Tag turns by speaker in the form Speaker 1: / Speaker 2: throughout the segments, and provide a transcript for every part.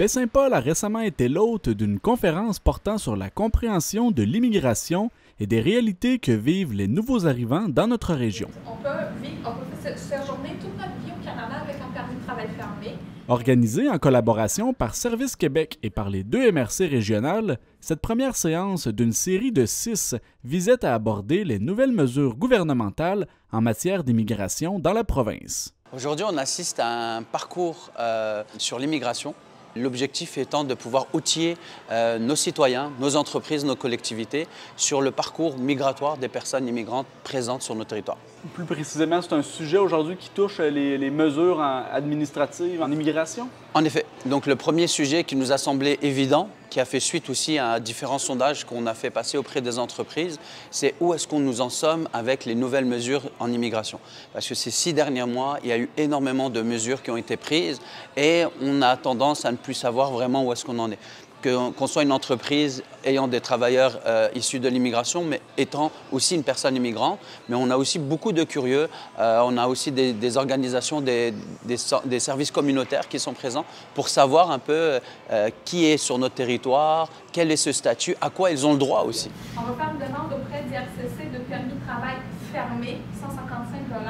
Speaker 1: Baie-Saint-Paul a récemment été l'hôte d'une conférence portant sur la compréhension de l'immigration et des réalités que vivent les nouveaux arrivants dans notre région.
Speaker 2: On peut séjourner toute notre vie au Canada avec un permis de travail fermé.
Speaker 1: Organisée en collaboration par Service Québec et par les deux MRC régionales, cette première séance d'une série de 6 visait à aborder les nouvelles mesures gouvernementales en matière d'immigration dans la province.
Speaker 3: Aujourd'hui, on assiste à un parcours sur l'immigration. L'objectif étant de pouvoir outiller nos citoyens, nos entreprises, nos collectivités sur le parcours migratoire des personnes immigrantes présentes sur nos territoires.
Speaker 1: Plus précisément, c'est un sujet aujourd'hui qui touche les mesures administratives en immigration?
Speaker 3: En effet. Donc le premier sujet qui nous a semblé évident, qui a fait suite aussi à différents sondages qu'on a fait passer auprès des entreprises, c'est où est-ce qu'on nous en sommes avec les nouvelles mesures en immigration. Parce que ces 6 derniers mois, il y a eu énormément de mesures qui ont été prises et on a tendance à ne plus savoir vraiment où est-ce qu'on en est. Qu'on soit une entreprise ayant des travailleurs issus de l'immigration, mais étant aussi une personne immigrante. Mais on a aussi beaucoup de curieux, on a aussi des organisations, des services communautaires qui sont présents pour savoir un peu qui est sur notre territoire, quel est ce statut, à quoi ils ont le droit aussi.
Speaker 2: On va faire une demande auprès d'IRCC de permis de travail fermé, 155 $.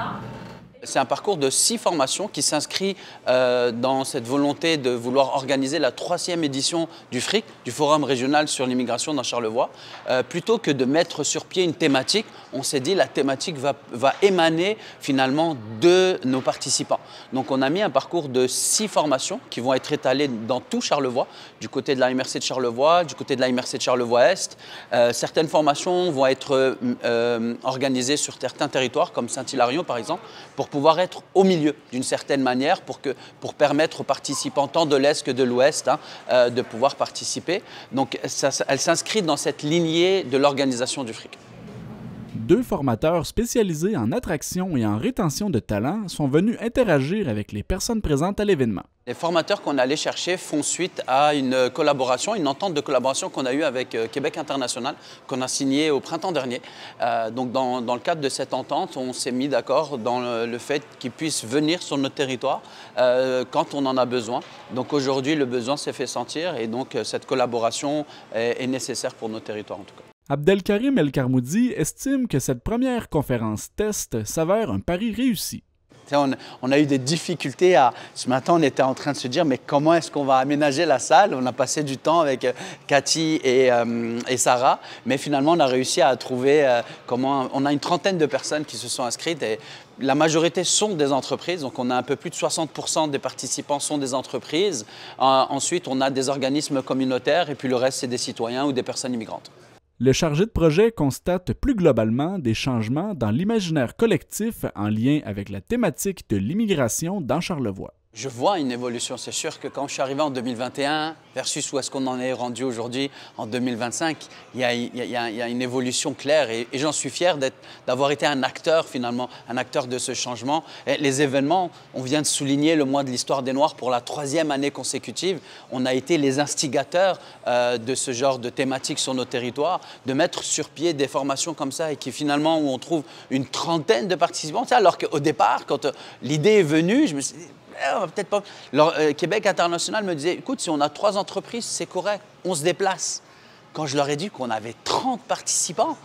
Speaker 3: C'est un parcours de 6 formations qui s'inscrit dans cette volonté de vouloir organiser la 3e édition du FRIC, du Forum régional sur l'immigration dans Charlevoix. Plutôt que de mettre sur pied une thématique, on s'est dit la thématique va émaner finalement de nos participants. Donc on a mis un parcours de 6 formations qui vont être étalées dans tout Charlevoix, du côté de la MRC de Charlevoix, du côté de la MRC de Charlevoix-Est. Certaines formations vont être organisées sur certains territoires, comme Saint-Hilarion par exemple, pour pouvoir être au milieu d'une certaine manière pour permettre aux participants tant de l'Est que de l'Ouest de pouvoir participer. Donc elle s'inscrit dans cette lignée de l'organisation du FRIC.
Speaker 1: 2 formateurs spécialisés en attraction et en rétention de talents sont venus interagir avec les personnes présentes à l'événement.
Speaker 3: Les formateurs qu'on est allé chercher font suite à une collaboration, une entente de collaboration qu'on a eue avec Québec International, qu'on a signée au printemps dernier. Donc dans le cadre de cette entente, on s'est mis d'accord dans le fait qu'ils puissent venir sur notre territoire quand on en a besoin. Donc aujourd'hui, le besoin s'est fait sentir et donc cette collaboration est nécessaire pour notre territoire en tout cas.
Speaker 1: Abdelkarim El-Karmoudi estime que cette première conférence test s'avère un pari réussi.
Speaker 3: On a eu des difficultés ce matin, on était en train de se dire mais comment est-ce qu'on va aménager la salle? On a passé du temps avec Cathy et Sarah, mais finalement on a réussi à trouver comment. On a une trentaine de personnes qui se sont inscrites et la majorité sont des entreprises, donc on a un peu plus de 60% des participants sont des entreprises. Ensuite on a des organismes communautaires et puis le reste c'est des citoyens ou des personnes immigrantes.
Speaker 1: Le chargé de projet constate plus globalement des changements dans l'imaginaire collectif en lien avec la thématique de l'immigration dans Charlevoix.
Speaker 3: Je vois une évolution, c'est sûr que quand je suis arrivé en 2021 versus où est-ce qu'on en est rendu aujourd'hui en 2025, il y a une évolution claire et j'en suis fier d'avoir été un acteur finalement, un acteur de ce changement. Et les événements, on vient de souligner le mois de l'histoire des Noirs pour la 3e année consécutive. On a été les instigateurs de ce genre de thématiques sur nos territoires, de mettre sur pied des formations comme ça et qui finalement où on trouve une trentaine de participants. Alors qu'au départ, quand l'idée est venue, je me suis dit, peut-être pas. Alors, Québec International me disait, écoute, si on a 3 entreprises, c'est correct, on se déplace. Quand je leur ai dit qu'on avait 30 participants,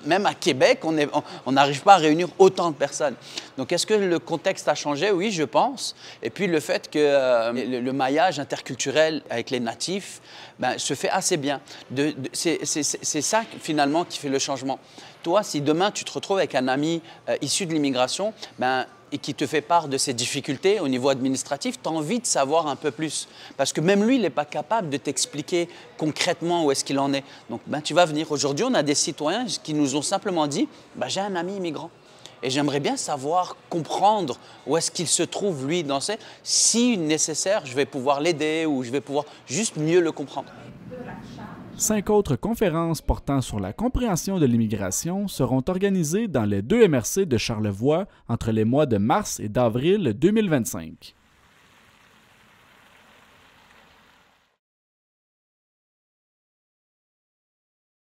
Speaker 3: même à Québec, on n'arrive pas à réunir autant de personnes. Donc, est-ce que le contexte a changé? Oui, je pense. Et puis, le fait que le maillage interculturel avec les natifs se fait assez bien. C'est ça, finalement, qui fait le changement. Toi, si demain, tu te retrouves avec un ami issu de l'immigration, et qui te fait part de ses difficultés au niveau administratif, tu as envie de savoir un peu plus. Parce que même lui, il n'est pas capable de t'expliquer concrètement où est-ce qu'il en est. Donc, tu vas venir. Aujourd'hui, on a des citoyens qui nous ont simplement dit « j'ai un ami immigrant ». Et j'aimerais bien savoir, comprendre où est-ce qu'il se trouve, lui, dans ces... Si nécessaire, je vais pouvoir l'aider ou je vais pouvoir juste mieux le comprendre.
Speaker 1: 5 autres conférences portant sur la compréhension de l'immigration seront organisées dans les 2 MRC de Charlevoix entre les mois de mars et d'avril 2025.